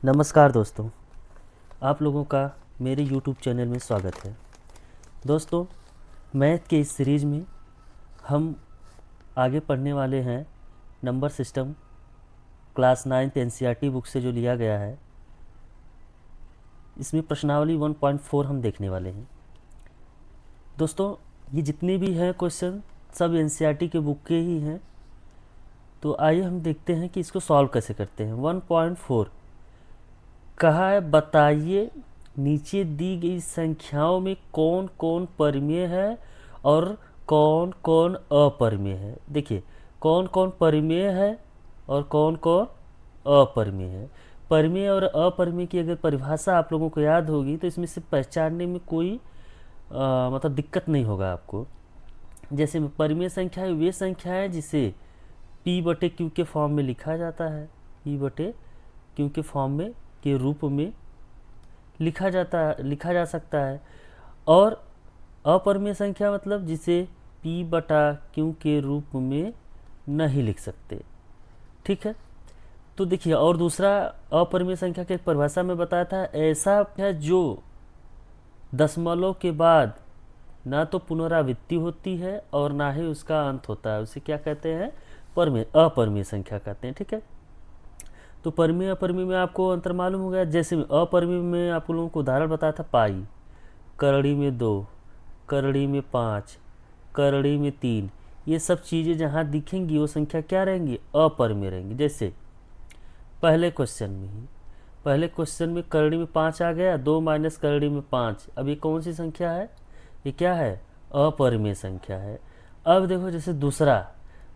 नमस्कार दोस्तों, आप लोगों का मेरे YouTube चैनल में स्वागत है। दोस्तों, मैथ के इस सीरीज़ में हम आगे पढ़ने वाले हैं number system class 9th NCERT book से जो लिया गया है। इसमें प्रश्नावली 1.4 हम देखने वाले हैं। दोस्तों, ये जितने भी हैं क्वेश्चन सब NCERT के बुक के ही हैं। तो आइए हम देखते हैं कि इसको सॉल्व कैसे करते हैं। 1.4 कहा है, बताइए नीचे दी गई संख्याओं में कौन कौन परिमेय है और कौन कौन अपरिमेय है। देखिए, कौन कौन परिमेय है और कौन कौन अपरिमेय है। परिमेय और अपरिमेय की अगर परिभाषा आप लोगों को याद होगी तो इसमें से पहचानने में कोई मतलब दिक्कत नहीं होगा आपको। जैसे परिमेय संख्या है वे संख्या है जिसे P बटे Q के फॉर्म में लिखा जाता है। P बटे Q के फॉर्म में के रूप में लिखा जा सकता है। और अपरिमेय संख्या मतलब जिसे P बटा Q के रूप में नहीं लिख सकते। ठीक है, तो देखिए, और दूसरा अपरिमेय संख्या की परिभाषा में बताया था, ऐसा है जो दशमलव के बाद ना तो पुनरावृत्ति होती है और ना ही उसका अंत होता है, उसे क्या कहते हैं, अपरिमेय संख्या कहते हैं। ठीक है, तो परिमेय अपरिमेय में आपको अंतर मालूम हो गया। जैसे अपरिमेय में आप लोगों को उदाहरण बताया था, पाई, करड़ी में 2, करड़ी में 5, करड़ी में 3, ये सब चीज़ें जहाँ दिखेंगी वो संख्या क्या रहेंगी, अपरिमेय रहेंगी। जैसे पहले क्वेश्चन में करड़ी में 5 आ गया, 2 माइनस करड़ी में 5, अब ये कौन सी संख्या है, ये क्या है, अपरिमेय संख्या है। अब देखो, जैसे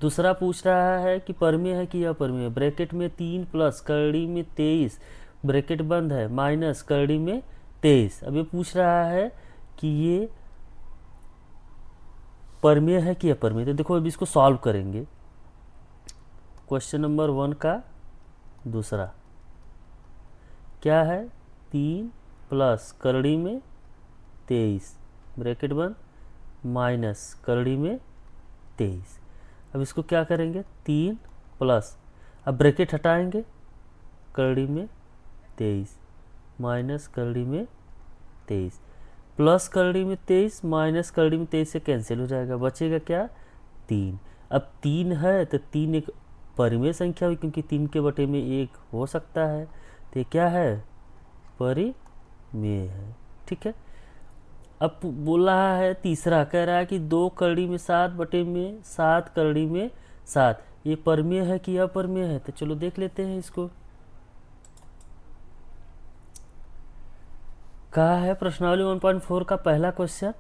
दूसरा पूछ रहा है कि परिमेय है कि अपरिमेय। ब्रैकेट में 3 प्लस करड़ी में 23, ब्रैकेट बंद है, माइनस करड़ी में 23। अब ये पूछ रहा है कि ये परिमेय है कि अपरिमेय। तो देखो, अब इसको सॉल्व करेंगे। क्वेश्चन नंबर 1 का दूसरा क्या है, 3 प्लस करड़ी में 23, ब्रैकेट बंद, माइनस करड़ी में 23। अब इसको क्या करेंगे, 3 प्लस, अब ब्रैकेट हटाएंगे, करड़ी में 23 माइनस करड़ी में 23, प्लस करड़ी में 23 माइनस करड़ी में 23 से कैंसिल हो जाएगा, बचेगा क्या, 3। अब 3 है तो 3 एक परिमेय संख्या हुई, क्योंकि 3 के बटे में 1 हो सकता है, तो ये क्या है, परिमेय है। ठीक है, अब बोल रहा है तीसरा, कह रहा है कि 2 करड़ी में 7 बटे में 7 करड़ी में 7, ये परिमेय है कि अपरिमेय है। तो चलो देख लेते हैं इसको। कहा है प्रश्नावली 1.4 का पहला क्वेश्चन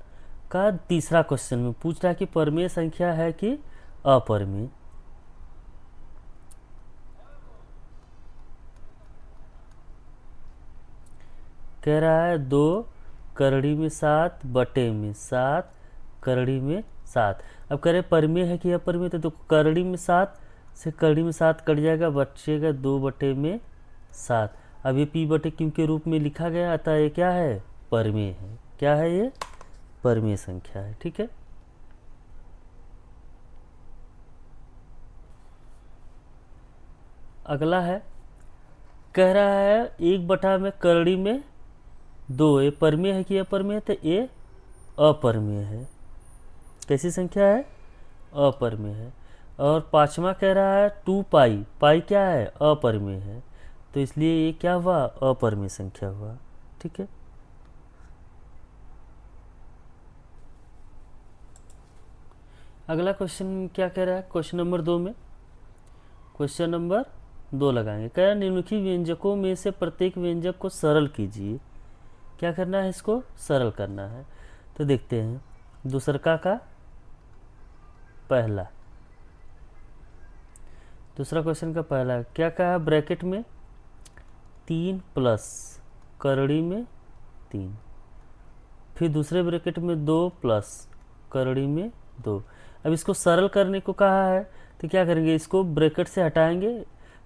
का तीसरा क्वेश्चन में पूछ रहा है कि परिमेय संख्या है कि अपरिमेय। कह रहा है 2 करड़ी में 7 बटे में 7 करड़ी में 7। अब कह रहे परिमेय है कि अपरिमेय, तो करड़ी में 7 से करड़ी में 7 कट जाएगा, बचेगा 2 बटे में 7। अब ये P बटे Q के रूप में लिखा गया, अतः ये क्या है, परिमेय है। क्या है ये, परिमेय संख्या है। ठीक है, अगला है, कह रहा है 1 बटा में करड़ी में 2, ये परिमेय है कि अपरिमेय, तो ये अपरिमेय है। कैसी संख्या है, अपरिमेय है। और पांचवा कह रहा है 2 पाई, पाई क्या है, अपरिमेय है, तो इसलिए ये क्या हुआ, अपरिमेय संख्या हुआ। ठीक है, अगला क्वेश्चन क्या कह रहा है, क्वेश्चन नंबर 2 में, क्वेश्चन नंबर 2 लगाएंगे। कह रहा है निम्नलिखित व्यंजकों में से प्रत्येक व्यंजक को सरल कीजिए। क्या करना है, इसको सरल करना है। तो देखते हैं, दूसरा का पहला, दूसरा क्वेश्चन का पहला क्या कहा, ब्रैकेट में 3 प्लस करड़ी में 3, फिर दूसरे ब्रैकेट में 2 प्लस करड़ी में 2। अब इसको सरल करने को कहा है, तो क्या करेंगे, इसको ब्रैकेट से हटाएंगे।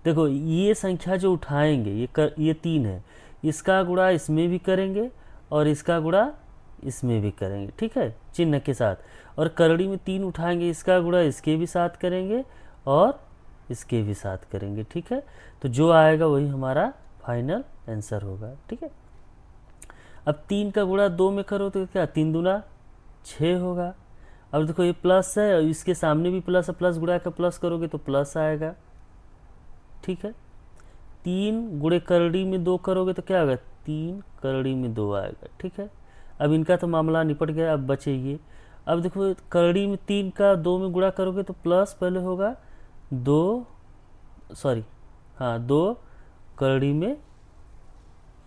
देखो, ये संख्या जो उठाएंगे, ये 3 है, इसका गुणा इसमें भी करेंगे और इसका गुणा इसमें भी करेंगे। ठीक है, चिन्ह के साथ। और करड़ी में 3 उठाएंगे, इसका गुणा इसके भी साथ करेंगे और इसके भी साथ करेंगे। ठीक है, तो जो आएगा वही हमारा फाइनल आंसर होगा। ठीक है, अब 3 का गुणा 2 में करो तो क्या 3 दूना 6 होगा। अब देखो ये प्लस है और इसके सामने भी प्लस है, प्लस गुणा का प्लस करोगे तो प्लस आएगा। ठीक है, 3 गुणे करड़ी में 2 करोगे तो क्या होगा 3 करड़ी में 2 आएगा। ठीक है, अब इनका तो मामला निपट गया, अब बचे ये। अब देखो करड़ी में 3 का 2 में गुणा करोगे तो प्लस पहले होगा 2, सॉरी हाँ 2 करड़ी में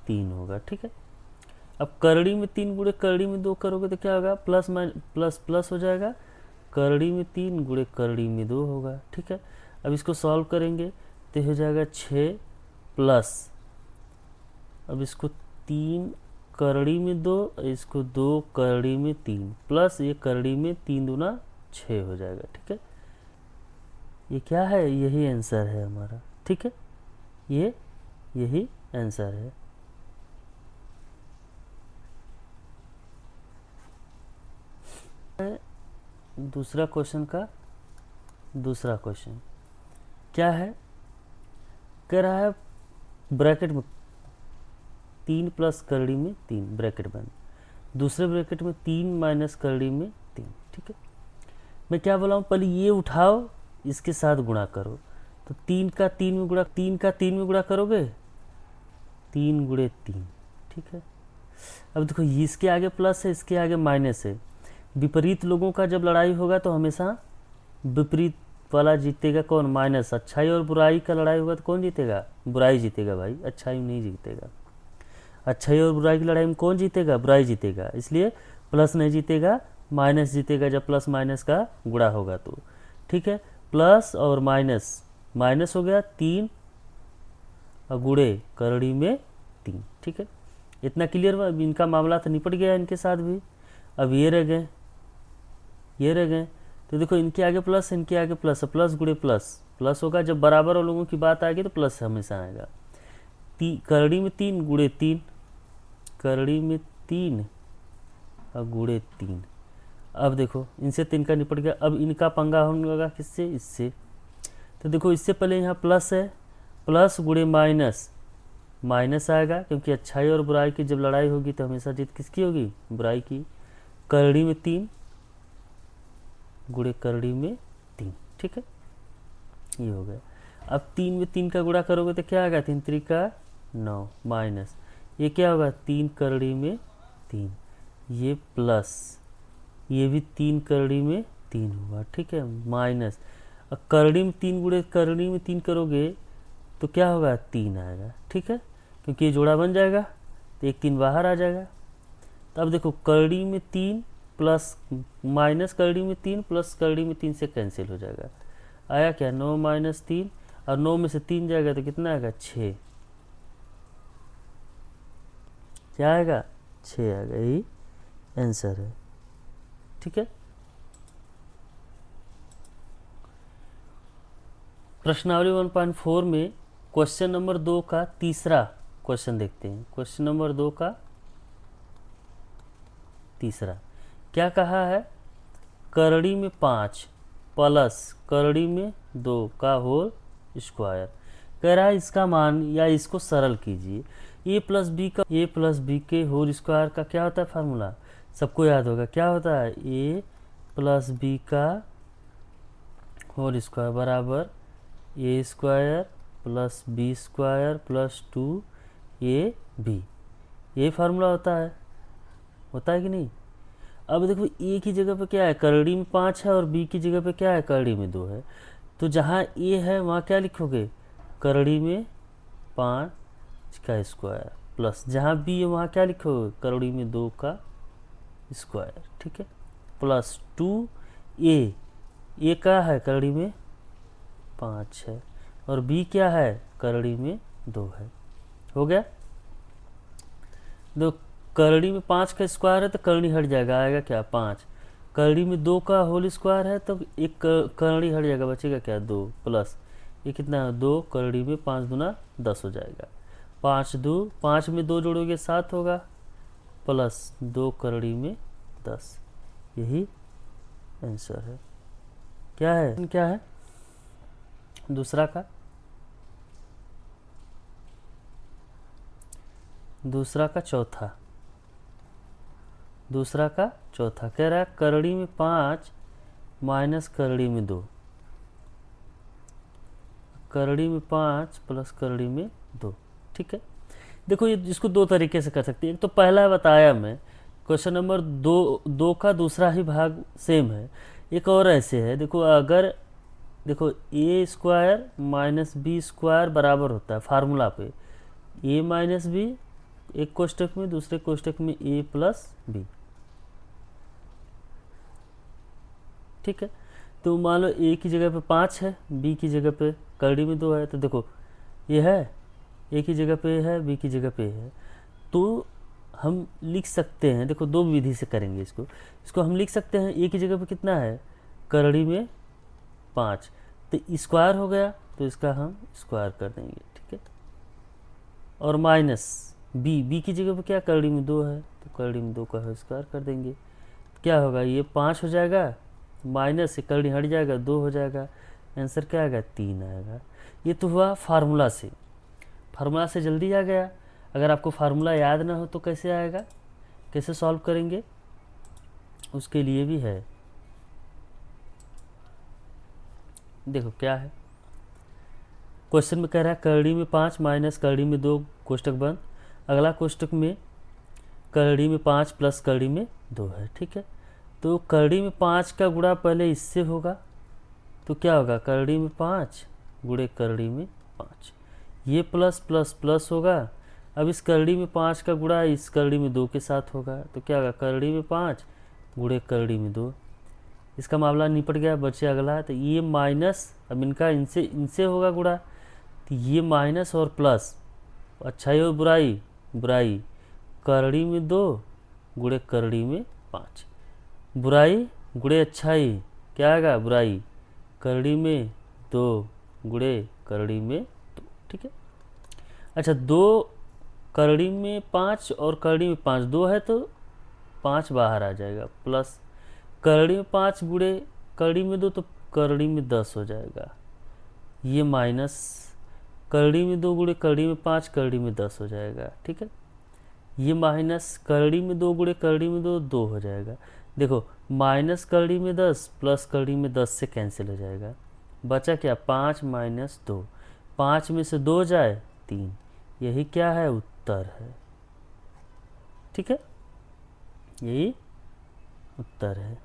3 होगा। ठीक है, अब करड़ी में 3 गुणे करड़ी में 2 करोगे तो क्या होगा प्लस प्लस प्लस हो जाएगा, करड़ी में 3 गुणे करड़ी में 2 होगा। ठीक है, अब इसको सॉल्व करेंगे तो हो जाएगा 6 प्लस, अब इसको 3 करड़ी में 2, इसको 2 करड़ी में 3 प्लस ये करड़ी में 3 दूना 6 हो जाएगा। ठीक है, ये क्या है, यही आंसर है हमारा। ठीक है, ये यही आंसर है। दूसरा क्वेश्चन का दूसरा क्वेश्चन क्या है, कह रहा है ब्रैकेट में 3 प्लस करड़ी में 3 ब्रैकेट बंद, दूसरे ब्रैकेट में 3 माइनस करड़ी में 3। ठीक है, मैं क्या बोला हूँ, पहले ये उठाओ इसके साथ गुणा करो, तो 3 का 3 में गुणा, 3 का 3 में गुणा करोगे 3 गुणे 3। ठीक है, अब देखो इसके आगे प्लस है, इसके आगे माइनस है। विपरीत लोगों का जब लड़ाई होगा तो हमेशा विपरीत वाला जीतेगा। कौन, माइनस। अच्छाई और बुराई का लड़ाई होगा तो कौन जीतेगा, बुराई जीतेगा भाई, अच्छाई नहीं जीतेगा। अच्छाई और बुराई की लड़ाई में कौन जीतेगा, बुराई जीतेगा। इसलिए प्लस नहीं जीतेगा, माइनस जीतेगा जब प्लस माइनस का गुणा होगा तो। ठीक है, प्लस और माइनस, माइनस हो गया 3 और गुणे करड़ी में 3। ठीक है, इतना क्लियर हुआ। अब इनका मामला तो निपट गया इनके साथ भी। अब ये रह गए, ये रह गए, तो देखो इनके आगे प्लस, इनके आगे प्लस, प्लस गुणे प्लस प्लस होगा। जब बराबर और लोगों की बात आएगी तो प्लस हमेशा आएगा। करड़ी में 3 गुणे 3, करड़ी में 3 और गुणे 3। अब देखो इनसे 3 का निपट गया। अब इनका पंगा होने लगा किससे, इससे। तो देखो इससे पहले यहाँ प्लस है, प्लस गुणे माइनस, माइनस आएगा क्योंकि अच्छाई और बुराई की जब लड़ाई होगी तो हमेशा जीत किसकी होगी, बुराई की। करड़ी में 3 गुणे करड़ी में 3। ठीक है, ये हो गया। अब 3 में 3 का गुणा करोगे तो क्या आएगा, 3 त्रिका 9 माइनस, ये क्या होगा 3 करड़ी में 3, ये प्लस, ये भी 3 करड़ी में 3 होगा। ठीक है, माइनस, अब करड़ी में 3 गुणे करड़ी में 3 करोगे तो क्या होगा 3 आएगा। ठीक है, क्योंकि ये जोड़ा बन जाएगा तो एक 3 बाहर आ जाएगा। तो अब देखो करड़ी में 3 प्लस माइनस करड़ी में 3 प्लस करड़ी में 3 से कैंसिल हो जाएगा। आया क्या 9 माइनस 3, और 9 में से 3 जाएगा तो कितना आएगा 6, क्या आएगा 6 आएगा, यही आंसर है। ठीक है, प्रश्नावली 1.4 में क्वेश्चन नंबर 2 का तीसरा क्वेश्चन देखते हैं। क्वेश्चन नंबर 2 का तीसरा क्या कहा है, करड़ी में 5 प्लस करड़ी में 2 का होल स्क्वायर। कह रहा है इसका मान, या इसको सरल कीजिए। ए प्लस बी के होल स्क्वायर का क्या होता है फार्मूला, सबको याद होगा, क्या होता है ए प्लस बी का होल स्क्वायर बराबर A square plus B square plus 2 A B. ये फार्मूला होता है कि नहीं। अब देखो ए की जगह पे क्या है, करड़ी में 5 है, और बी की जगह पे क्या है, करड़ी में 2 है। तो जहाँ ए है वहाँ क्या लिखोगे, करड़ी में 5 का स्क्वायर, प्लस जहाँ बी है वहाँ क्या लिखोगे, करड़ी में 2 का स्क्वायर। ठीक है, प्लस 2 ए का है करड़ी में 5 है, और बी क्या है, करड़ी में 2 है। हो गया। दो करड़ी में 5 का स्क्वायर है तो करड़ी हट जाएगा, आएगा क्या 5। करड़ी में 2 का होल स्क्वायर है तो एक करड़ी हट जाएगा, बचेगा क्या 2, प्लस ये कितना है 2, करड़ी में 5 दूना 10 हो जाएगा। 5 में 2 जोड़ोगे 7 होगा, प्लस 2 करड़ी में 10, यही आंसर है। क्या है दूसरा का, दूसरा का चौथा, दूसरा का चौथा। कह रहा है करड़ी में 5 माइनस करड़ी में 2, करड़ी में 5 प्लस करड़ी में 2। ठीक है, देखो ये इसको दो तरीके से कर सकते हैं। एक तो पहला बताया मैं, क्वेश्चन नंबर 2 का दूसरा ही भाग सेम है। एक और ऐसे है, देखो अगर देखो ए स्क्वायर माइनस बी स्क्वायर बराबर होता है फार्मूला पे ए माइनस बी, एक कोष्टक में, दूसरे कोष्टक में ए प्लस बी। ठीक है, तो मान लो ए की जगह पे 5 है, बी की जगह पे करड़ी में 2 है, तो देखो ये है ए की जगह पे है, बी की जगह पे है, तो हम लिख सकते हैं, देखो दो विधि से करेंगे इसको। इसको हम लिख सकते हैं ए की जगह पे कितना है, करड़ी में 5, तो स्क्वायर हो गया, तो इसका हम स्क्वायर कर देंगे। ठीक है, और माइनस बी की जगह पे क्या, करड़ी में 2 है, तो करड़ी में 2 का स्क्वायर कर देंगे। क्या होगा, ये 5 हो जाएगा, माइनस से करड़ी हट जाएगा, 2 हो जाएगा, आंसर क्या आएगा, 3 आएगा। ये तो हुआ फार्मूला से, फार्मूला से जल्दी आ गया। अगर आपको फार्मूला याद ना हो तो कैसे आएगा, कैसे सॉल्व करेंगे, उसके लिए भी है। देखो क्या है, क्वेश्चन में कह रहा है करड़ी में 5 माइनस करड़ी में 2 कोष्टक बंद, अगला कोष्टक में करड़ी में 5 प्लस करड़ी में 2 है। ठीक है, तो करड़ी में 5 का गुणा पहले इससे होगा, तो क्या होगा, करड़ी में 5 गुणे करड़ी में 5, ये प्लस प्लस प्लस होगा। अब इस करड़ी में 5 का गुणा इस करड़ी में 2 के साथ होगा, तो क्या होगा, करड़ी में 5 गुणे करड़ी में 2। इसका मामला निपट गया, बचे अगला, तो ये माइनस, अब इनका इनसे इनसे होगा गुणा, तो ये माइनस और प्लस, अच्छाई और बुराई, बुराई, करड़ी में 2 गुणे करड़ी में 5, बुराई गुणे अच्छाई, क्या आएगा, बुराई, करड़ी में 2 गुणे करड़ी में 2। ठीक है, अच्छा 2 करड़ी में 5 और करड़ी में 5, 2 है तो 5 बाहर आ जाएगा, प्लस करड़ी में 5 गुणे करड़ी में 2, तो करड़ी में 10 हो जाएगा, ये माइनस करड़ी में 2 गुणे करड़ी में 5, करड़ी में 10 हो जाएगा। ठीक है, ये माइनस करड़ी में 2 गुणे करड़ी में 2, 2 हो जाएगा। देखो माइनस करड़ी में 10 प्लस करड़ी में 10 से कैंसिल हो जाएगा, बचा क्या, 5 माइनस 2, 5 में से 2 जाए 3, यही क्या है, उत्तर है। ठीक है, यही उत्तर है।